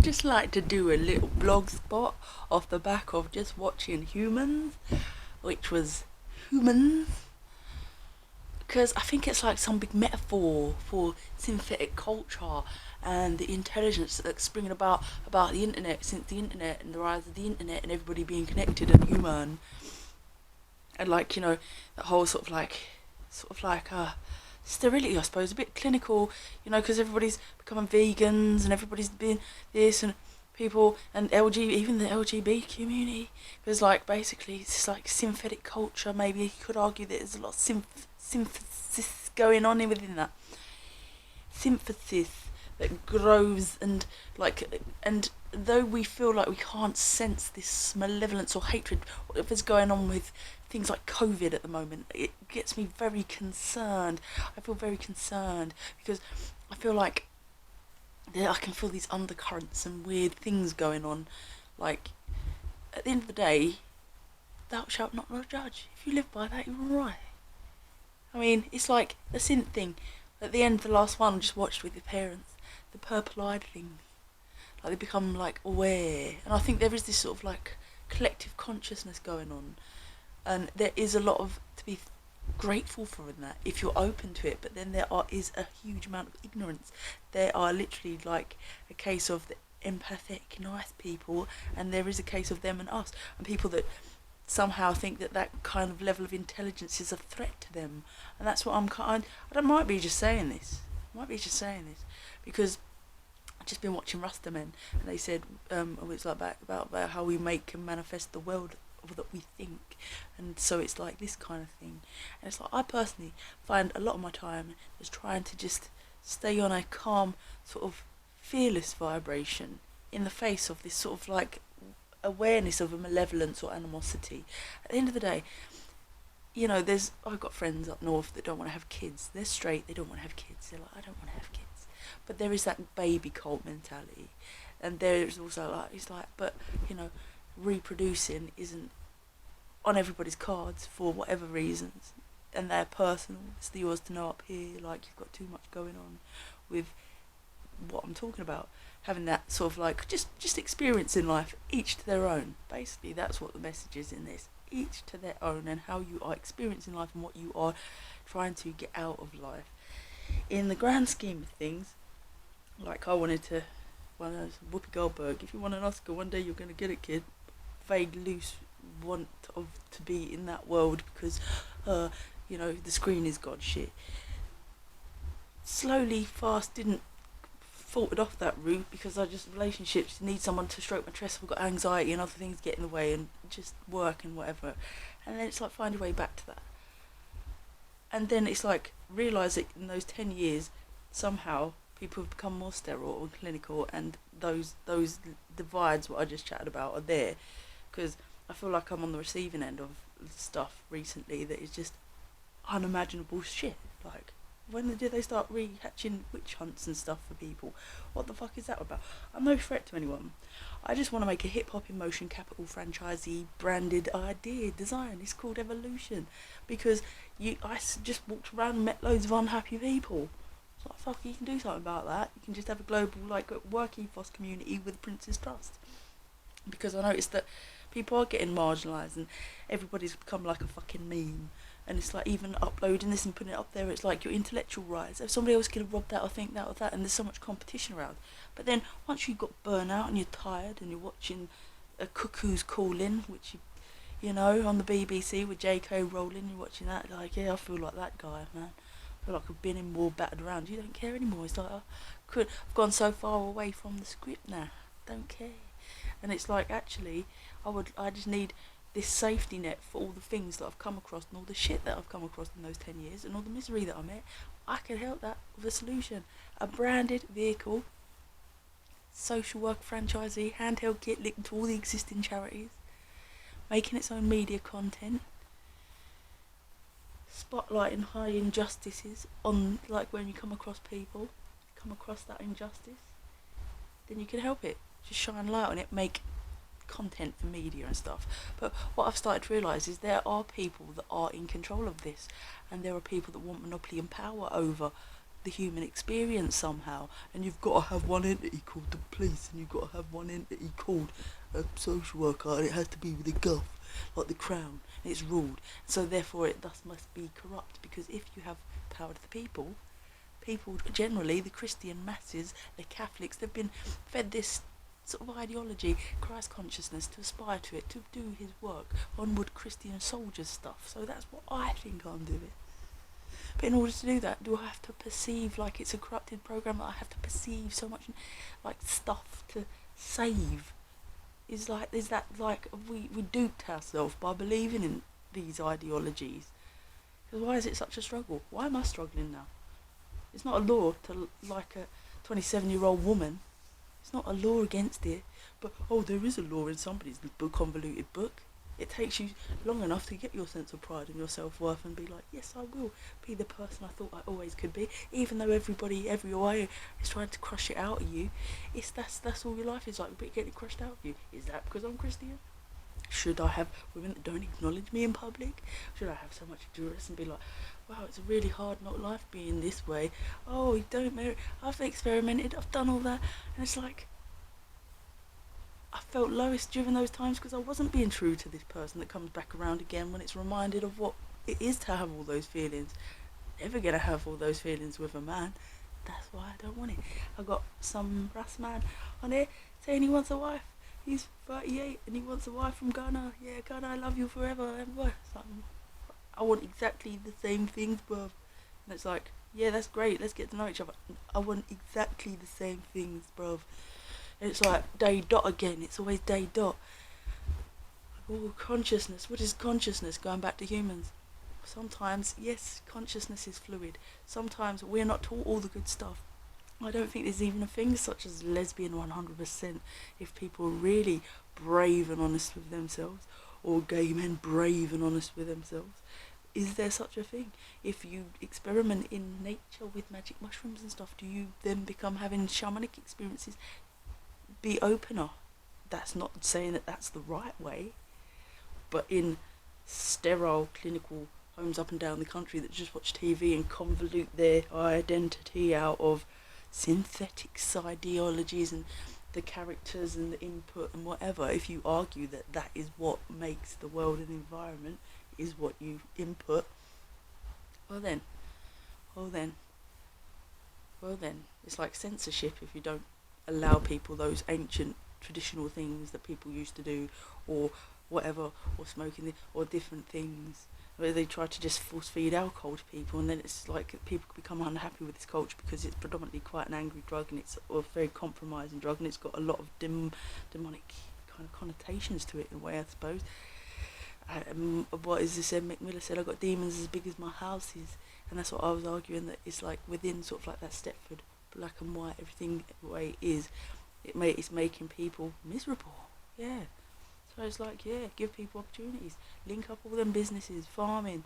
just like to do a little blog spot off the back of just watching Humans, which was Humans, because I think it's like some big metaphor for synthetic culture and the intelligence that's springing about the internet since the internet and the rise of the internet and everybody being connected and human, and like that whole sort of like sterility, I suppose, a bit clinical, because everybody's becoming vegans and everybody's being this and people and even the LGBT community, because like basically it's just like synthetic culture. Maybe you could argue that there's a lot of synthesis going on within that synthesis that grows and though we feel like we can't sense this malevolence or hatred, whatever's going on with things like COVID at the moment, it gets me very concerned. I feel very concerned because I feel like I can feel these undercurrents and weird things going on. Like, at the end of the day, thou shalt not judge. If you live by that, you're right. I mean, it's like a synth thing. At the end of the last one I just watched with your parents, the purple-eyed thing. Like, they become, like, aware. And I think there is this sort of, like, collective consciousness going on. And there is a lot of to be grateful for in that, if you're open to it. But then is a huge amount of ignorance. There are literally, like, a case of the empathetic, nice people, and there is a case of them and us. And people that somehow think that kind of level of intelligence is a threat to them. And that's what I might be just saying this. Because I've just been watching Rastaman, and they said it's like about how we make and manifest the world that we think, and so it's like this kind of thing. And it's like I personally find a lot of my time is trying to just stay on a calm, sort of fearless vibration in the face of this sort of like awareness of a malevolence or animosity. At the end of the day, I've got friends up north that don't want to have kids. They're straight, they don't want to have kids. They're like, I don't want to have kids. But there is that baby cult mentality. And there's also like, it's like, but, reproducing isn't on everybody's cards for whatever reasons. And they're personal. It's yours to know up here. Like, you've got too much going on with what I'm talking about. Having that sort of like, just experiencing life, each to their own. Basically, that's what the message is in this. Each to their own, and how you are experiencing life and what you are trying to get out of life. In the grand scheme of things, like I wanted to, Whoopi Goldberg, if you want an Oscar, one day you're going to get it, kid. Vague, loose want to be in that world because, the screen is God shit. Slowly, fast, didn't faltered off that route because relationships need someone to stroke my chest. I've got anxiety and other things get in the way and just work and whatever. And then it's like find your way back to that. And then it's like realise that in those 10 years, somehow people have become more sterile or clinical, and those divides what I just chatted about are there, because I feel like I'm on the receiving end of stuff recently that is just unimaginable shit. Like, when did they start rehatching witch hunts and stuff for people? What the fuck is that about? I'm no threat to anyone. I just want to make a hip-hop in motion capital franchisee branded idea design. It's called Evolution. Because I just walked around and met loads of unhappy people. It's like, fuck, you can do something about that. You can just have a global, like, work ethos community with Prince's Trust. Because I noticed that people are getting marginalised and everybody's become like a fucking meme. And it's like, even uploading this and putting it up there, it's like your intellectual rights. If somebody else could have robbed that or think that or that, and there's so much competition around. But then once you've got burnout and you're tired and you're watching a Cuckoo's Calling, which on the BBC with JK rolling, you're watching that, like, yeah, I feel like that guy, man. I feel like I've been in war, battered around. You don't care anymore. It's like, I've gone so far away from the script now. Don't care. And it's like, actually, I just need this safety net for all the things that I've come across and all the shit that I've come across in those 10 years and all the misery that I met. I can help that with a solution. A branded vehicle, social work franchisee, handheld kit linked to all the existing charities, making its own media content, spotlighting high injustices on, like, when you come across that injustice, then you can help it. Just shine light on it, make content for media and stuff. But what I've started to realise is there are people that are in control of this, and there are people that want monopoly and power over the human experience somehow, and you've got to have one entity called the police, and you've got to have one entity called a social worker, and it has to be with a gov, like the crown, and it's ruled. So therefore it thus must be corrupt, because if you have power to the people, people generally, the Christian masses, the Catholics, they've been fed this sort of ideology, Christ consciousness, to aspire to it, to do his work, onward Christian soldier stuff. So that's what I think I'm doing. But in order to do that, do I have to perceive like it's a corrupted program, that I have to perceive so much like stuff to save? Is that like we duped ourselves by believing in these ideologies? Because why is it such a struggle? Why am I struggling now? It's not a law to like a 27-year-old woman. It's not a law against it. But, oh, there is a law in somebody's convoluted book. It takes you long enough to get your sense of pride and your self-worth and be like, yes, I will be the person I thought I always could be, even though everybody everywhere is trying to crush it out of you. That's all your life is like, but getting it crushed out of you. Is that because I'm Christian? Should I have women that don't acknowledge me in public? Should I have so much endurance and be like, wow, it's a really hard not life being this way. Oh, you don't merit. I've experimented, I've done all that. And it's like, I felt lowest during those times because I wasn't being true to this person that comes back around again when it's reminded of what it is to have all those feelings. Never gonna have all those feelings with a man. That's why I don't want it. I got some Ras man on here saying he wants a wife. He's 38 and he wants a wife from Ghana. Yeah, Ghana, I love you forever. I want exactly the same things, bruv. And it's like, yeah, that's great. Let's get to know each other. I want exactly the same things, bruv. And it's like day dot again. It's always day dot. Oh, consciousness. What is consciousness? Going back to humans. Sometimes, yes, consciousness is fluid. Sometimes we're not taught all the good stuff. I don't think there's even a thing such as lesbian 100% if people are really brave and honest with themselves, or gay men brave and honest with themselves. Is there such a thing? If you experiment in nature with magic mushrooms and stuff, do you then become having shamanic experiences? Be opener. That's not saying that that's the right way, but in sterile clinical homes up and down the country that just watch TV and convolute their identity out of synthetic ideologies and the characters and the input and whatever, if you argue that that is what makes the world and environment is what you input, well then it's like censorship if you don't allow people those ancient traditional things that people used to do, or whatever, or smoking or different things where they try to just force feed alcohol to people, and then it's like people become unhappy with this culture because it's predominantly quite an angry drug, and it's a very compromising drug, and it's got a lot of demonic kind of connotations to it in a way, I suppose. What is this? Mick Miller said, I got demons as big as my house is, and that's what I was arguing, that it's like within sort of like that Stepford black and white, everything the way it is, it's making people miserable. Yeah. So it's like, yeah, give people opportunities, link up all them businesses, farming,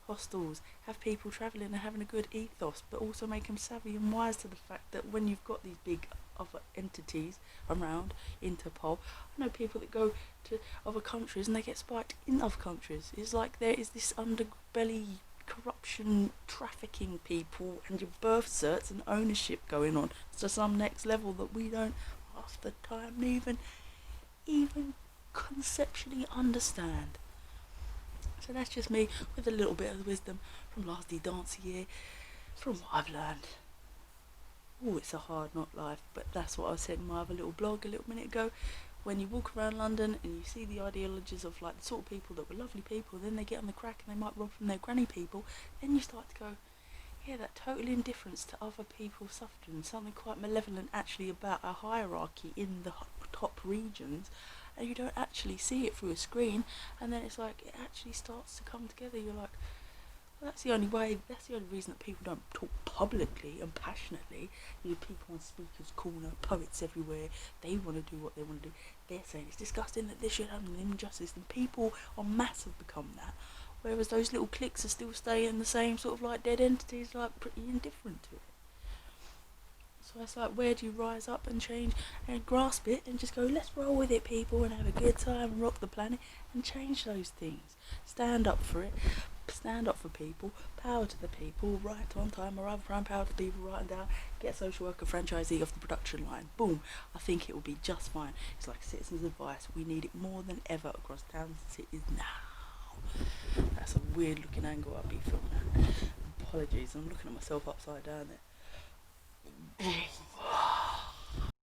hostels, have people travelling and having a good ethos, but also make them savvy and wise to the fact that when you've got these big other entities around, Interpol, I know people that go to other countries and they get spiked in other countries. It's like there is this underbelly corruption, trafficking people and your birth certs and ownership going on to some next level that we don't half the time even conceptually understand. So that's just me with a little bit of wisdom from last dance year, from what I've learned. Oh, it's a hard not life, but that's what I said in my other little blog a little minute ago. When you walk around London and you see the ideologies of like the sort of people that were lovely people, then they get on the crack and they might rob from their granny people, then you start to go, yeah, that total indifference to other people's suffering, something quite malevolent actually about a hierarchy in the top regions, and you don't actually see it through a screen, and then it's like it actually starts to come together. You're like, well, that's the only reason that people don't talk publicly and passionately. You have people on speakers corner, poets everywhere, they want to do what they want to do. They're saying it's disgusting that this should happen, and injustice, and people en masse have become that, whereas those little cliques are still staying the same sort of like dead entities, like pretty indifferent to it. So it's like, where do you rise up and change and grasp it and just go, let's roll with it, people, and have a good time and rock the planet and change those things. Stand up for it. stand up for people, power to the people, right on time, arrive on time, power to the people, write them down, get a social worker franchisee off the production line. Boom. I think it will be just fine. It's like citizens' advice. We need it more than ever across towns and cities now. That's a weird looking angle I'll be filming at. Apologies, I'm looking at myself upside down there.